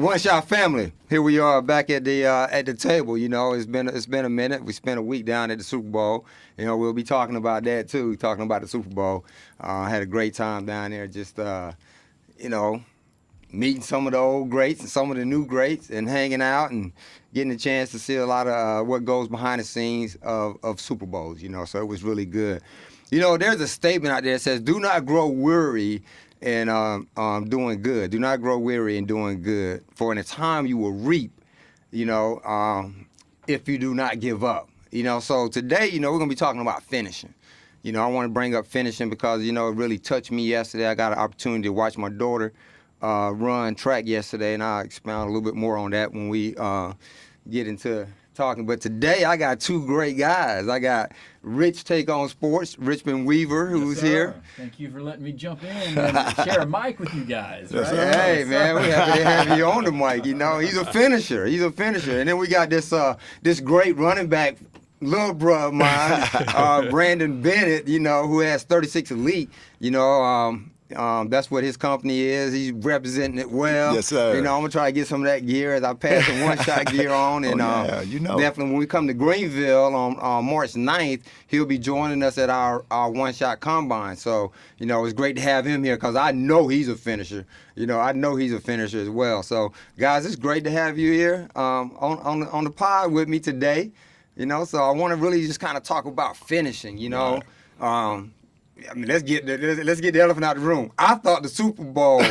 One Shot family, here we are back at the table. You know, it's been a minute. We spent a week down at the Super Bowl. You know, we'll be talking about that too. Talking about the Super Bowl. Had a great time down there. Just you know, meeting some of the old greats and some of the new greats, and hanging out and getting a chance to see a lot of what goes behind the scenes of Super Bowls. You know, so it was really good. You know, there's a statement out there that says, "Do not grow weary in doing good. Do not grow weary in doing good. For in a time you will reap, you know, if you do not give up." You know, so today, you know, we're going to be talking about finishing. You know, I want to bring up finishing because, you know, it really touched me yesterday. I got an opportunity to watch my daughter run track yesterday, and I'll expound a little bit more on that when we get into talking. But today I got two great guys. I got Rich Take on Sports, Richmond Weaver, who's here. Thank you for letting me jump in and share a mic with you guys. Right? Hey, man, we're happy to have you on the mic. You know, he's a finisher. And then we got this great running back, little bro of mine, Brandon Bennett, you know, who has 36 Elite. You know, that's what his company is. He's representing it well. Yes, sir. You know, I'm going to try to get some of that gear as I pass the one-shot gear on. And you know. Definitely when we come to Greenville on March 9th, he'll be joining us at our one-shot combine. So, you know, it's great to have him here because I know he's a finisher. You know, I know he's a finisher as well. So, guys, it's great to have you here on the pod with me today. You know, so I want to really just kind of talk about finishing, you know. Right. I mean, let's get the elephant out of the room. I thought the Super Bowl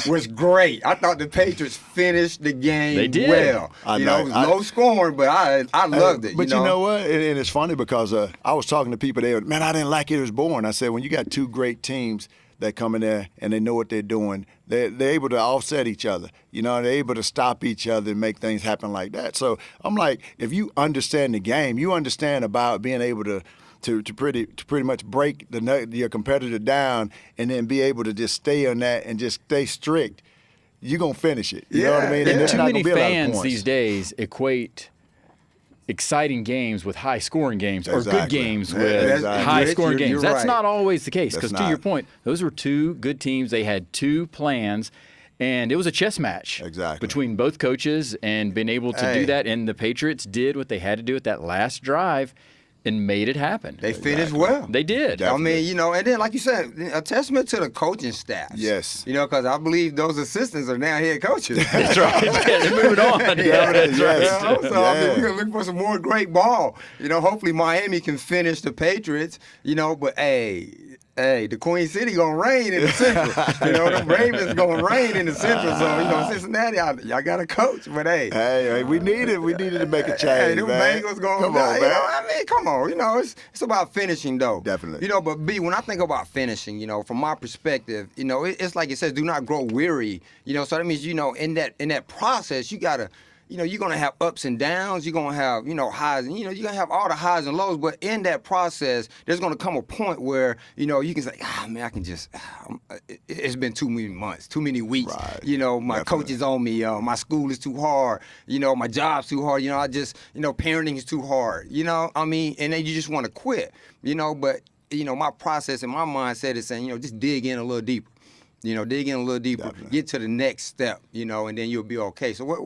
was great. I thought the Patriots finished the game well. I know. know. It was low scoring, but I loved it. But you know what? And it's funny because I was talking to people there. Man, I didn't like it. It was boring. I said, when you got two great teams that come in there and they know what they're doing, they're able to offset each other. You know, they're able to stop each other and make things happen like that. So I'm like, if you understand the game, you understand about being able to pretty much break your competitor down and then be able to just stay on that and just stay strict, you're going to finish it. You know what I mean? And too many fans these days equate exciting games with high-scoring games or good games with high-scoring games. You're That's right. not always the case because, to your point, those were two good teams. They had two plans, and it was a chess match between both coaches and being able to do that. And the Patriots did what they had to do at that last drive and made it happen. They finished well. They did. Definitely. I mean, you know, and then, like you said, a testament to the coaching staff. Yes. You know, because I believe those assistants are now head coaches. That's right. They're moving on. That's right. You know, so I mean, we're going to look for some more great ball. You know, hopefully Miami can finish the Patriots, you know, but hey, the Queen City gonna reign in the Central. You know, the Ravens gonna reign in the Central. So, you know, Cincinnati, y'all got a coach, but hey, we needed to make a change. Hey, the man. Bengals gonna come on, you man. know, I mean, come on. You know, it's about finishing though. Definitely. You know, but B, when I think about finishing, you know, from my perspective, you know, it's like it says, do not grow weary. You know, so that means, you know, in that process, you gotta. You know, you're going to have ups and downs. You're going to have, you know, highs. And, you know, you're going to have all the highs and lows. But in that process, there's going to come a point where, you know, you can say, man, I can just, it's been too many months, too many weeks. Right. You know, my coach is on me. My school is too hard. You know, my job's too hard. You know, parenting is too hard. You know, I mean, and then you just want to quit. You know, but, you know, my process and my mindset is saying, you know, just dig in a little deeper. You know, dig in a little deeper, get to the next step, you know, and then you'll be okay. So what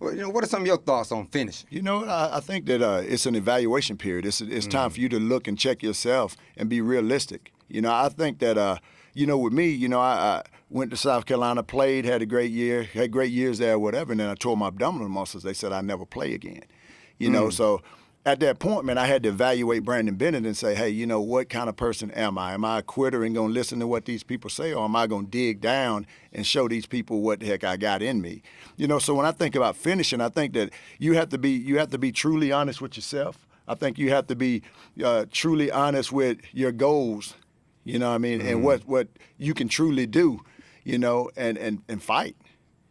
you know, what are some of your thoughts on finishing? You know, I think that it's an evaluation period. It's time for you to look and check yourself and be realistic. You know, I think that, you know, with me, you know, I went to South Carolina, played, had a great year, had great years there, whatever, and then I tore my abdominal muscles. They said I'd never play again. You know, so at that point, man, I had to evaluate Brandon Bennett and say, hey, you know, what kind of person am I? Am I a quitter and going to listen to what these people say, or am I going to dig down and show these people what the heck I got in me? You know, so when I think about finishing, I think that you have to be truly honest with yourself. I think you have to be truly honest with your goals, you know what I mean, and what you can truly do, you know, and fight.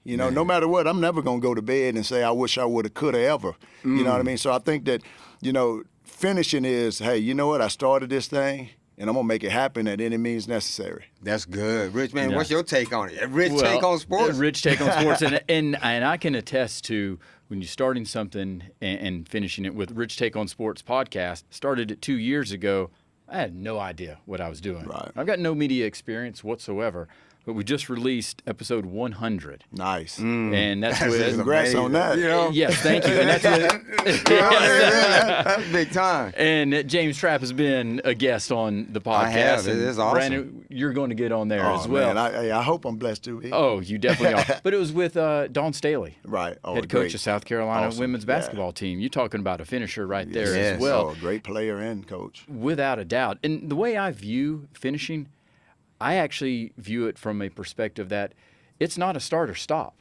You know, no matter what, I'm never going to go to bed and say, I wish I would have, could have, ever. You know what I mean? So I think that, you know, finishing is, hey, you know what? I started this thing, and I'm going to make it happen at any means necessary. That's good. Rich, man, what's your take on it? Rich take on sports? Rich take on sports. And I can attest to when you're starting something and finishing it with Rich Take on Sports podcast, started it 2 years ago. I had no idea what I was doing. Right. I've got no media experience whatsoever. but we just released episode 100. Nice. And that's with congrats on that. You know? Yes, thank you. And that's with, that's big time. And James Trapp has been a guest on the podcast. I have. And It's awesome. Brandon, you're going to get on there as well. Man, I hope I'm blessed too. Oh, you definitely are. But it was with Dawn Staley, right. Oh, head great. coach of South Carolina Awesome. women's basketball team. You're talking about a finisher right there Yes. as well. Oh, great player and coach. Without a doubt. And the way I view finishing, I actually view it from a perspective that it's not a start or stop.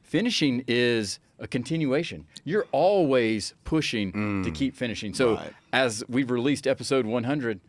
Finishing is a continuation. You're always pushing to keep finishing. So Right. as we've released episode 100,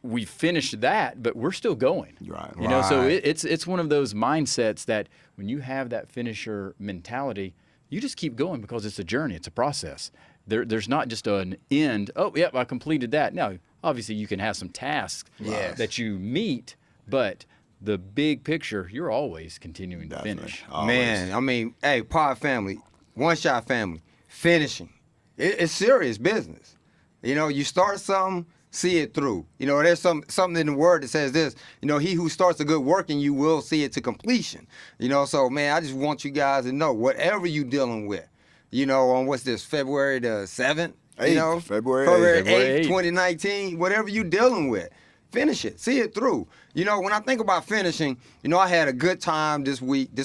we finished that, but we're still going. Right. You know, so Right. it's one of those mindsets that when you have that finisher mentality, you just keep going because it's a journey, it's a process. There's not just an end. Oh, yep, I completed that. No, obviously you can have some tasks Yes. that you meet, but the big picture, you're always continuing to Definitely. finish. Always. Man, I mean, hey, Pod family, One Shot family, finishing. It's serious business. You know, you start something, see it through. You know, there's something in the word that says this. You know, he who starts a good work in you will see it to completion. You know, so, man, I just want you guys to know, whatever you dealing with, you know, on what's this, February the 7th? You 8th, know, February 8th, 8th. 2019, whatever you dealing with. Finish it. See it through. You know, when I think about finishing, you know, I had a good time this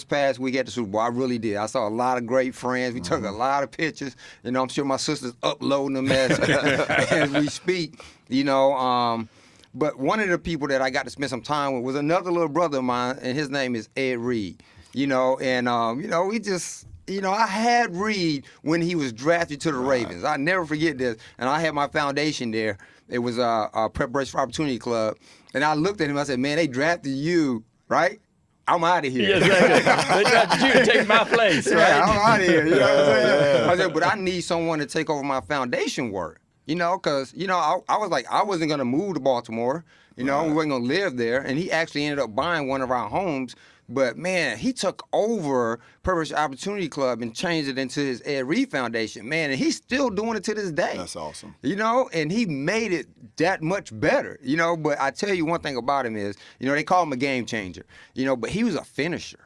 past week at the Super Bowl. I really did. I saw a lot of great friends. We took a lot of pictures. You know, I'm sure my sister's uploading them as we speak. You know, but one of the people that I got to spend some time with was another little brother of mine, and his name is Ed Reed. You know, and, you know, we just... You know, I had Reed when he was drafted to the Ravens. I never forget this. And I had my foundation there. It was a Preparation for Opportunity Club. And I looked at him. I said, man, they drafted you, right? I'm out of here. Yes, exactly. They drafted you to take my place, right? Yeah, I'm out of here. You know what I'm saying? I said, but I need someone to take over my foundation work. You know, because, you know, I was like, I wasn't going to move to Baltimore. You know, we wasn't going to live there. And he actually ended up buying one of our homes. But, man, he took over Purpose Opportunity Club and changed it into his Ed Reed Foundation, man, and he's still doing it to this day. That's awesome. You know, and he made it that much better, you know. But I tell you one thing about him is, you know, they call him a game changer, you know, but he was a finisher.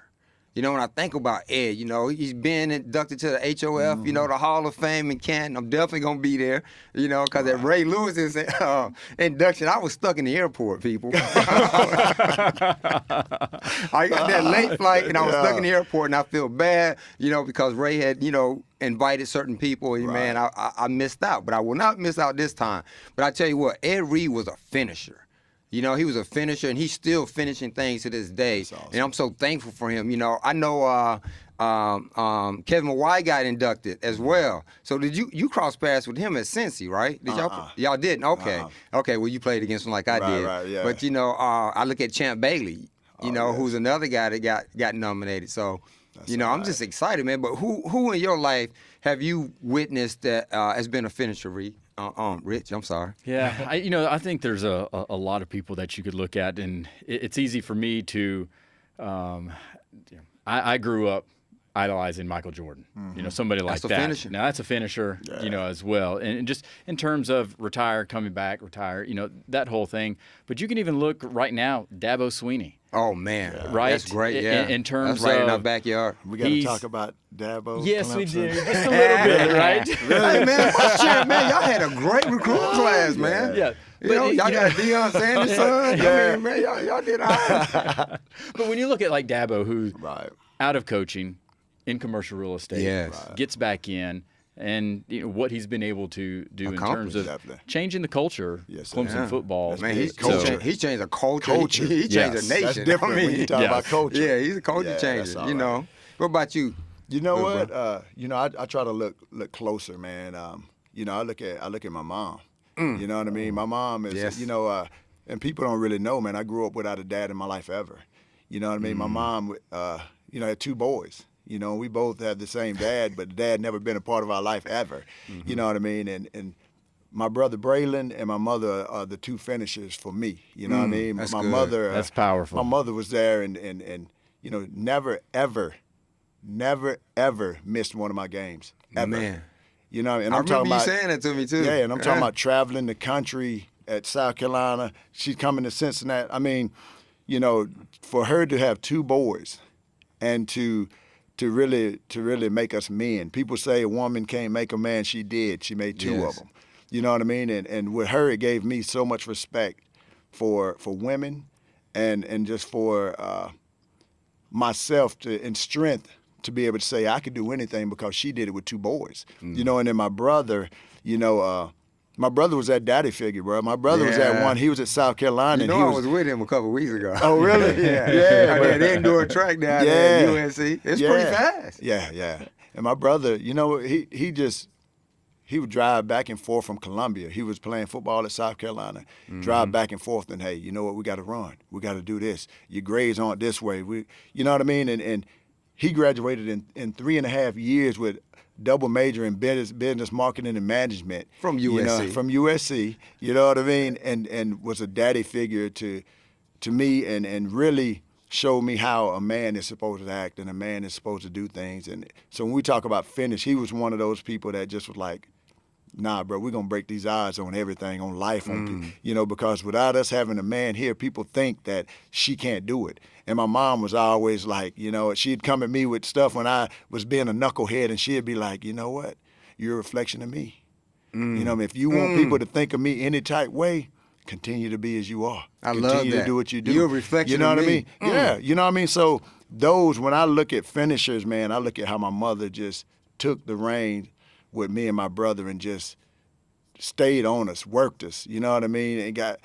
You know, when I think about Ed, you know, he's been inducted to the HOF, you know, the Hall of Fame in Canton. I'm definitely going to be there, you know, because at Ray Lewis's induction, I was stuck in the airport, people. I got that late flight, and I was stuck in the airport, and I feel bad, you know, because Ray had, you know, invited certain people, and, man, I missed out. But I will not miss out this time. But I tell you what, Ed Reed was a finisher. You know, he was a finisher, and he's still finishing things to this day. Awesome. And I'm so thankful for him. You know, I know Kevin Mawai got inducted as well. So did you cross paths with him at Cincy, right? Did y'all didn't? Okay. Okay, well, you played against him like I did. Right, yeah. But, you know, I look at Champ Bailey, you know, who's another guy that got nominated. So, you know, I'm just excited, man. But who in your life have you witnessed that has been a finisher, Reed? Rich, I'm sorry. Yeah, I think there's a lot of people that you could look at, and it's easy for me to. I grew up idolizing Michael Jordan. You know, somebody like That's a that. finisher. Now that's a finisher, you know, as well, and just in terms of coming back, retire, you know, that whole thing. But you can even look right now, Dabo Swinney. Oh man, Right? That's great. Yeah, In terms that's right of in our backyard. We got to talk about Dabo. Yes, we Clemson. do. Just a little bit, right? Hey man, shit, man, y'all had a great recruiting class, man. Yeah. You know, y'all got Deion Sanders' son. I mean, man, y'all did all right. But when you look at like Dabo, who's Right. out of coaching, in commercial real estate, Yes. gets back in, and you know, what he's been able to do in terms of Definitely. changing the culture, Yes, sir. Clemson Yeah. football. That's Man, big. he's changed a culture. Culture. He changed Yes. a nation. That's different I mean, when you talk yes. about culture. yeah, he's a culture Yeah, changer. that's all You know. right. What about you? You know Good, what? You know, I try to look closer, man. You know, I look at my mom. You know what I mean? My mom is, Yes. you know, and people don't really know, man. I grew up without a dad in my life ever. You know what I mean? My mom, you know, had two boys. You know, we both had the same dad, but dad never been a part of our life ever. You know what I mean? And my brother Braylon and my mother are the two finishers for me. You know what I mean? that's My good. mother, That's powerful. My mother was there and you know, never ever missed one of my games ever. Man. You know, and I I'm remember talking you about saying that to me too. yeah, and I'm talking about traveling the country at South Carolina. She's coming to Cincinnati. I mean, for her to have 2 boys and to really make us men. People say a woman can't make a man. She did. She made 2 of them. You know what I mean? And with her, it gave me so much respect for women and just for myself and strength to be able to say I could do anything because she did it with 2 boys. And then my brother, my brother was that daddy figure, bro. My brother was that one. He was at South Carolina. I was with him a couple weeks ago. Oh, really? Yeah. They indoor track down there at UNC. It's pretty fast. Yeah. And my brother, he would drive back and forth from Columbia. He was playing football at South Carolina. Drive back and forth, and hey, you know what? We got to run. We got to do this. Your grades aren't this way. You know what I mean? And he graduated in 3.5 years with double major in business marketing and management from USC. From USC, you know what I mean, and was a daddy figure to me, and really showed me how a man is supposed to act and a man is supposed to do things. And so when we talk about finish, he was one of those people that just was like, nah, bro, we're gonna break these odds on everything, on life, because without us having a man here, people think that she can't do it. And my mom was always like, she'd come at me with stuff when I was being a knucklehead, and she'd be like, you know what? You're a reflection of me. If you want people to think of me any type way, continue to be as you are. I continue love that. to do what you do. You're a reflection of me. You know what I mean? Yeah, you know what I mean? So when I look at finishers, man, I look at how my mother just took the reins with me and my brother and just stayed on us, worked us, you know what I mean, and got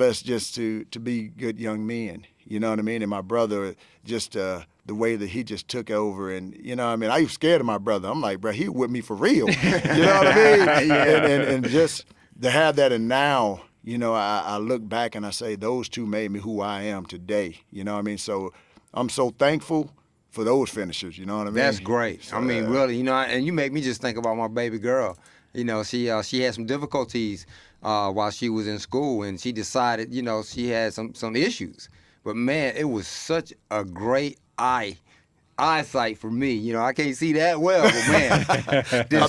us just to be good young men, you know what I mean. And my brother, just the way that he just took over, and I was scared of my brother. I'm like, bro, he with me for real, you know what I mean? and just to have that, and now, I look back and I say those 2 made me who I am today, you know what I mean. So I'm so thankful for those finishers, you know what I mean? That's great. So, I mean, really, and you make me just think about my baby girl. She had some difficulties while she was in school, and she decided, she had some issues. But man, it was such a great eyesight for me. I can't see that well, but man, I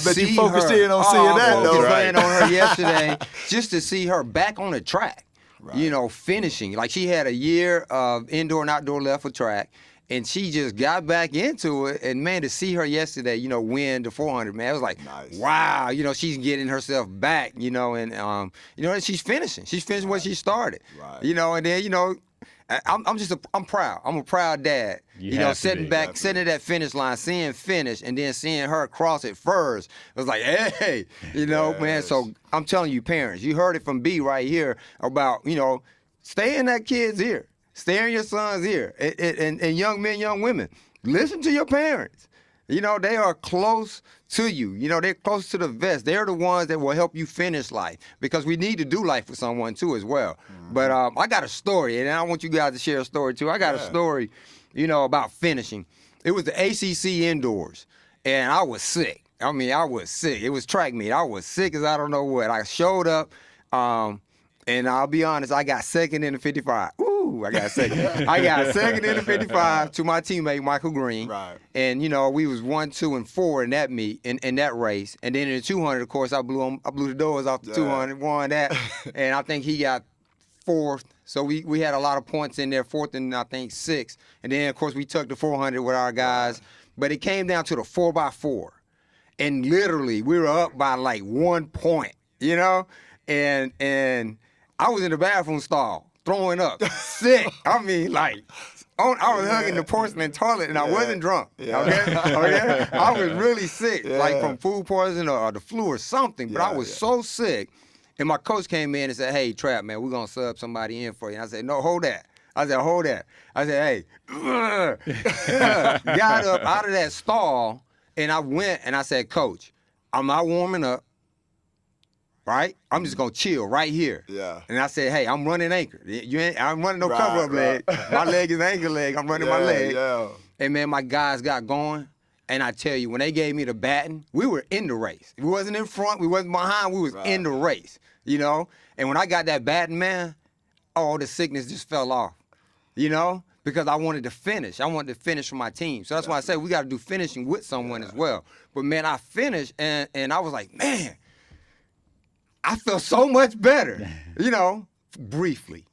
bet you focused in on seeing that though. Right? On her yesterday, just to see her back on the track. Right. Finishing. Like, she had a year of indoor and outdoor left for track. And she just got back into it, and man, to see her yesterday, win the 400, man, it was like, nice. Wow, she's getting herself back, and she's finishing. She's finishing what she started, right. And then, I'm proud. I'm a proud dad. Sitting at that finish line, seeing finish, and then seeing her cross it first. It was like, hey, man. So I'm telling you, parents, you heard it from B right here about, stay in that kid's ear. Stay in your son's ear. And young men, young women, listen to your parents. They are close to you. They're close to the vest. They're the ones that will help you finish life, because we need to do life with someone too as well. Mm-hmm. But I got a story, and I want you guys to share a story too. I got a story, about finishing. It was the ACC indoors, and I was sick. I was sick. It was track meet. I was sick as I don't know what. I showed up, and I'll be honest, I got second in the 55. I got second. I got second in the 55 to my teammate Michael Green. Right. And we was 1, 2, and 4 in that meet, in that race. And then in the 200, of course, I blew the doors off the 200, won that. And I think he got 4th. So we had a lot of points in there, 4th and I think 6th. And then of course we took the 400 with our guys. But it came down to the 4x4. And literally we were up by like 1 point, And I was in the bathroom stall, throwing up, sick. I was hugging the porcelain toilet, and I wasn't drunk. Okay? I was really sick, like from food poisoning or the flu or something. But I was so sick, and my coach came in and said, "Hey, Trapp, man, we're gonna sub somebody in for you." And I said, "No, hold that." I said, "Hold that." I said, "Hey," got up out of that stall, and I went and I said, "Coach, I'm not warming up. Right? I'm just gonna chill right here." Yeah. And I said, "Hey, I'm running anchor. I'm running no cover-up leg. My leg is anchor leg. I'm running my leg." Yeah. And man, my guys got going. And I tell you, when they gave me the baton, we were in the race. We wasn't in front, we wasn't behind, we was in the race. And when I got that baton, man, all the sickness just fell off. Because I wanted to finish. I wanted to finish for my team. So that's why I say we got to do finishing with someone as well. But man, I finished, and I was like, man, I feel so much better, briefly.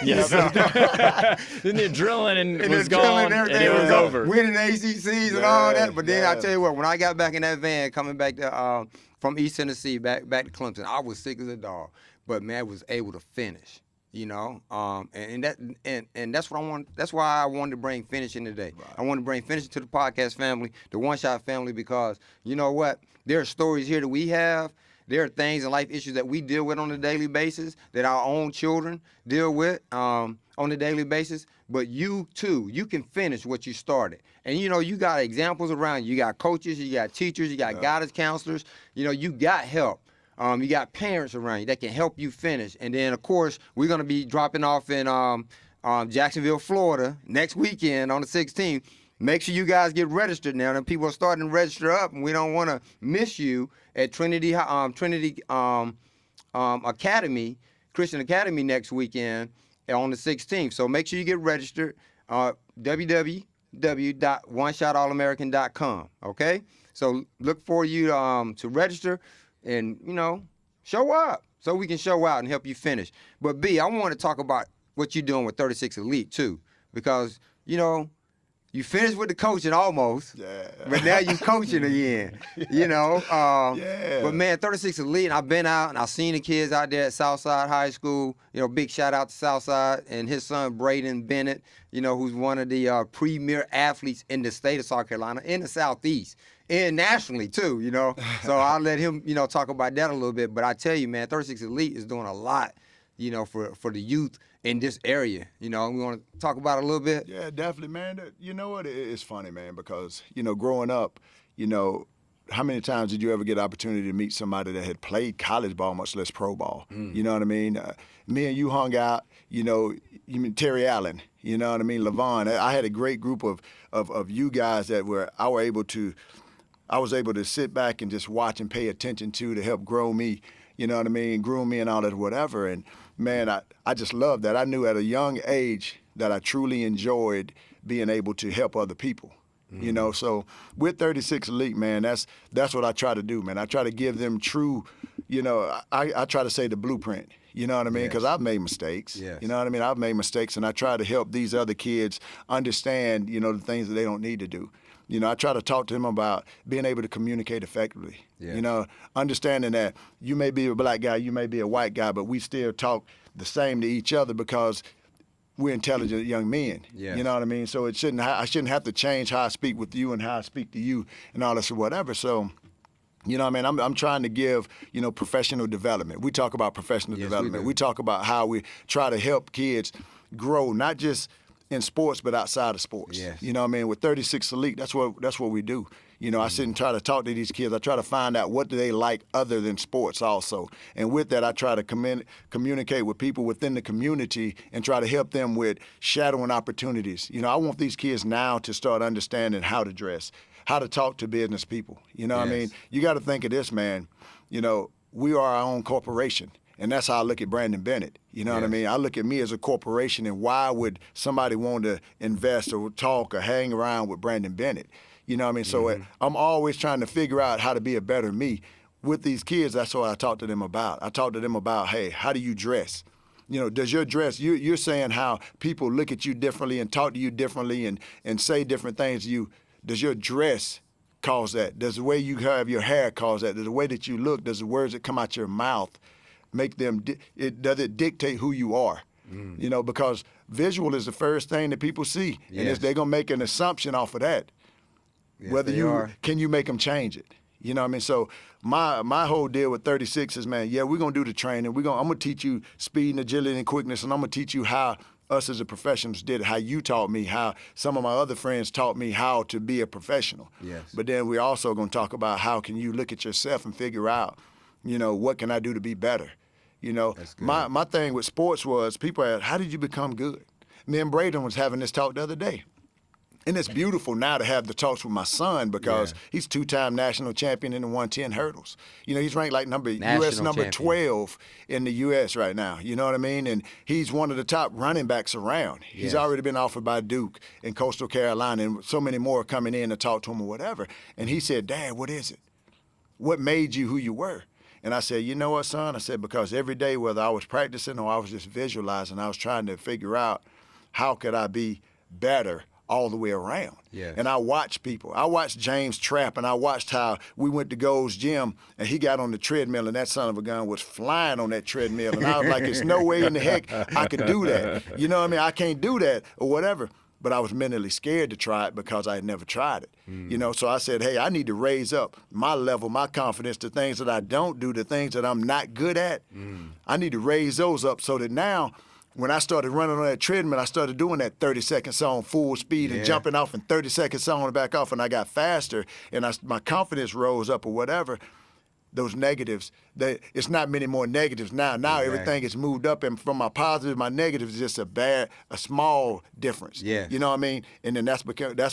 Yes. Then the adrenaline was gone, and it was over. Winning ACCs and all that. But then I tell you what, when I got back in that van coming back to from East Tennessee back to Clemson, I was sick as a dog. But man, I was able to finish. And that's what I want. That's why I wanted to bring finishing today. Right. I wanted to bring finishing to the podcast family, the One Shot family, because you know what? There are stories here that we have. There are things and life issues that we deal with on a daily basis that our own children deal with on a daily basis. But you, too, you can finish what you started. And, you got examples around you. You got coaches, you got teachers, you got guidance counselors. You got help. You got parents around you that can help you finish. And then, of course, we're going to be dropping off in Jacksonville, Florida next weekend on the 16th. Make sure you guys get registered now. And people are starting to register up, and we don't want to miss you at Trinity Academy, Christian Academy next weekend on the 16th. So make sure you get registered. www.oneshotallamerican.com. Okay. So look for you to register and show up so we can show out and help you finish. But B, I want to talk about what you're doing with 36 Elite too, because you finished with the coaching almost, but now you coaching again, But, man, 36 Elite, I've been out and I've seen the kids out there at Southside High School. Big shout out to Southside and his son, Braden Bennett, who's one of the premier athletes in the state of South Carolina, in the Southeast, and nationally, too, So I'll let him, talk about that a little bit. But I tell you, man, 36 Elite is doing a lot, for the youth in this area. We want to talk about it a little bit? Yeah, definitely, man. You know what? It's funny, man, because, growing up, how many times did you ever get the opportunity to meet somebody that had played college ball, much less pro ball? You know what I mean? Me and you hung out, you mean Terry Allen, you know what I mean? LaVon. I had a great group of you guys that I was able to sit back and just watch and pay attention to help grow me, you know what I mean, groom me and all that, whatever. And, man, I just love that. I knew at a young age that I truly enjoyed being able to help other people, So with 36 Elite, man, that's what I try to do, man. I try to give them true, I try to say the blueprint, you know what I mean? Because I've made mistakes, you know what I mean? I've made mistakes, and I try to help these other kids understand, the things that they don't need to do. I try to talk to them about being able to communicate effectively. Understanding that you may be a black guy, you may be a white guy, but we still talk the same to each other because we're intelligent young men. You know what I mean? So I shouldn't have to change how I speak with you and how I speak to you and all this or whatever. So, I'm trying to give, professional development. We talk about professional development. We talk about how we try to help kids grow, not just in sports, but outside of sports. You know what I mean? With 36 Elite, that's what we do. I sit and try to talk to these kids. I try to find out what do they like other than sports also. And with that, I try to communicate with people within the community and try to help them with shadowing opportunities. I want these kids now to start understanding how to dress, how to talk to business people. You know what I mean? You got to think of this, man. We are our own corporation. And that's how I look at Brandon Bennett. You know what I mean? I look at me as a corporation, and why would somebody want to invest or talk or hang around with Brandon Bennett? You know what I mean? So I'm always trying to figure out how to be a better me. With these kids, that's what I talk to them about. I talk to them about, hey, how do you dress? Does your dress, you're saying how people look at you differently and talk to you differently and say different things to you. Does your dress cause that? Does the way you have your hair cause that? Does the way that you look, does the words that come out your mouth make them, does it dictate who you are? Because visual is the first thing that people see. And they're going to make an assumption off of that. Whether can you make them change it? You know what I mean? So my whole deal with 36 is, man, we're going to do the training. I'm going to teach you speed and agility and quickness, and I'm going to teach you how us as a professionals did it, how you taught me, how some of my other friends taught me how to be a professional. But then we're also going to talk about how can you look at yourself and figure out, what can I do to be better? My thing with sports was people asked, how did you become good? Me and Braden was having this talk the other day. And it's beautiful now to have the talks with my son because he's two-time national champion in the 110 hurdles. He's ranked like U.S. number 12 in the U.S. right now. You know what I mean? And he's one of the top running backs around. He's already been offered by Duke and Coastal Carolina, and so many more coming in to talk to him or whatever. And he said, Dad, what is it? What made you who you were? And I said, you know what, son? I said, because every day, whether I was practicing or I was just visualizing, I was trying to figure out how could I be better all the way around. Yes. And I watched people. I watched James Trapp, and I watched how we went to Gold's Gym, and he got on the treadmill, and that son of a gun was flying on that treadmill. And I was like, there's no way in the heck I could do that. You know what I mean? I can't do that or whatever. But I was mentally scared to try it because I had never tried it. You know, so I said, hey, I need to raise up my level, my confidence, the things that I don't do, the things that I'm not good at. I need to raise those up so that now, when I started running on that treadmill, I started doing that 30-second song full speed and jumping off and 30-second song and back off, and I got faster, and my confidence rose up or whatever. Those negatives, it's not many more negatives now. Now everything is moved up, and from my positive, my negative is just a small difference. Yeah. You know what I mean? And then that's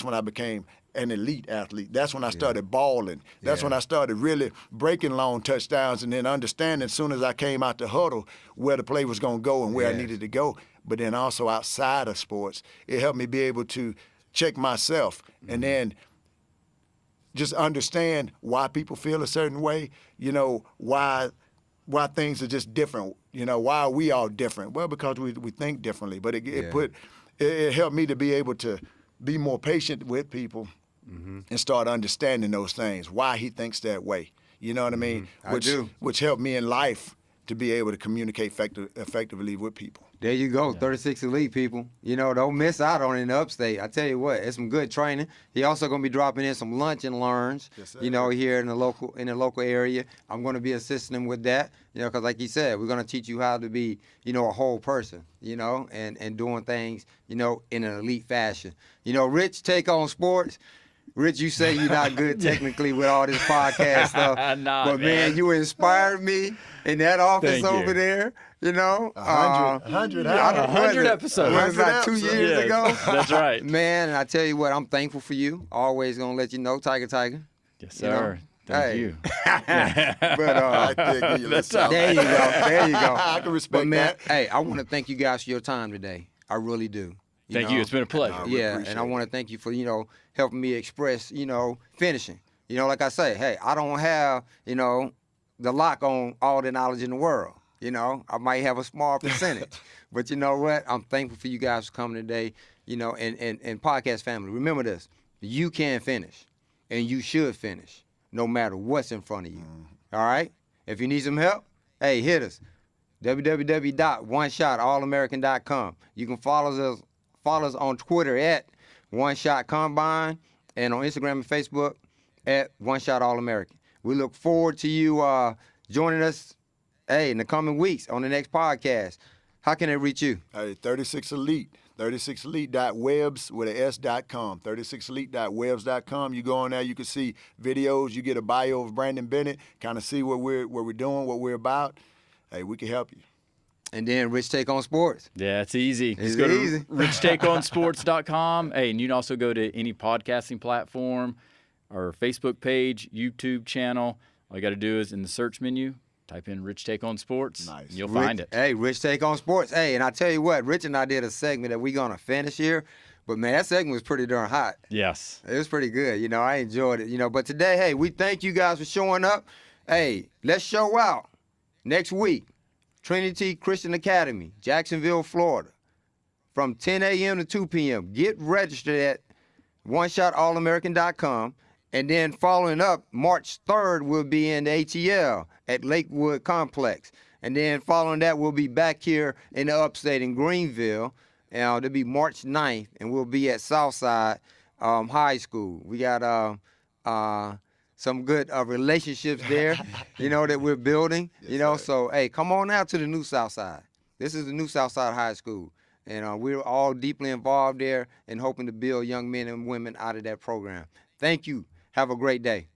when I became an elite athlete. That's when I started balling. That's when I started really breaking long touchdowns and then understanding as soon as I came out the huddle where the play was going to go and where I needed to go. But then also outside of sports, it helped me be able to check myself and then just understand why people feel a certain way, you know, why things are just different, you know, why are we all different? Well, because we think differently. But it helped me to be able to be more patient with people and start understanding those things, why he thinks that way. You know what I mean? Which helped me in life to be able to communicate effectively with people. There you go, 36 Elite people. You know, don't miss out on it in the upstate. I tell you what, it's some good training. He also going to be dropping in some lunch and learns, you know, here in the local area. I'm going to be assisting him with that, you know, because like he said, we're going to teach you how to be, you know, a whole person, you know, and doing things, you know, in an elite fashion. You know, Rich, take on sports. Rich, you say you're not good technically with all this podcast stuff. But, man, you inspired me in that office over there. You know, 100 episodes. It was like 2 years ago. That's right. Man, and I tell you what, I'm thankful for you. Always going to let you know, Tiger. Yes, sir. You know? Thank you. But there you go. I can respect that. But, man, hey, I want to thank you guys for your time today. I really do. Thank you. It's been a pleasure. And I want to thank you for, you know, helping me express, you know, finishing. You know, like I say, hey, I don't have, you know, the lock on all the knowledge in the world. You know, I might have a small percentage. But you know what? I'm thankful for you guys for coming today, you know, and podcast family. Remember this. You can finish, and you should finish, no matter what's in front of you. All right? If you need some help, hey, hit us. www.oneshotallamerican.com. You can follow us on Twitter at OneShotCombine and on Instagram and Facebook at OneShotAllAmerican. We look forward to you joining us, in the coming weeks on the next podcast. How can they reach you? 36 Elite. 36elite.webs with a s.com. 36elite.webs.com. You go on there, you can see videos, you get a bio of Brandon Bennett, kind of see what we're doing, what we're about. Hey, we can help you. And then Rich Take on Sports. Yeah, it's easy. It's Just go easy. to richtakeonsports.com. Hey, and you can also go to any podcasting platform, our Facebook page, YouTube channel. All you got to do is in the search menu, type in Rich Take on Sports. Nice. And you'll find it. Hey, Rich Take on Sports. Hey, and I tell you what, Rich and I did a segment that we're going to finish here. But, man, that segment was pretty darn hot. Yes. It was pretty good. You know, I enjoyed it. You know, but today, hey, we thank you guys for showing up. Hey, let's show out next week. Trinity Christian Academy, Jacksonville, Florida, from 10 a.m. to 2 p.m. Get registered at OneShotAllAmerican.com. And then following up, March 3rd, we'll be in the ATL at Lakewood Complex. And then following that, we'll be back here in the upstate in Greenville. And it'll be March 9th, and we'll be at Southside High School. We got some good relationships there, you know, that we're building, you know. Sir. So, hey, come on out to the new Southside. This is the new Southside High School. And we're all deeply involved there and hoping to build young men and women out of that program. Thank you. Have a great day.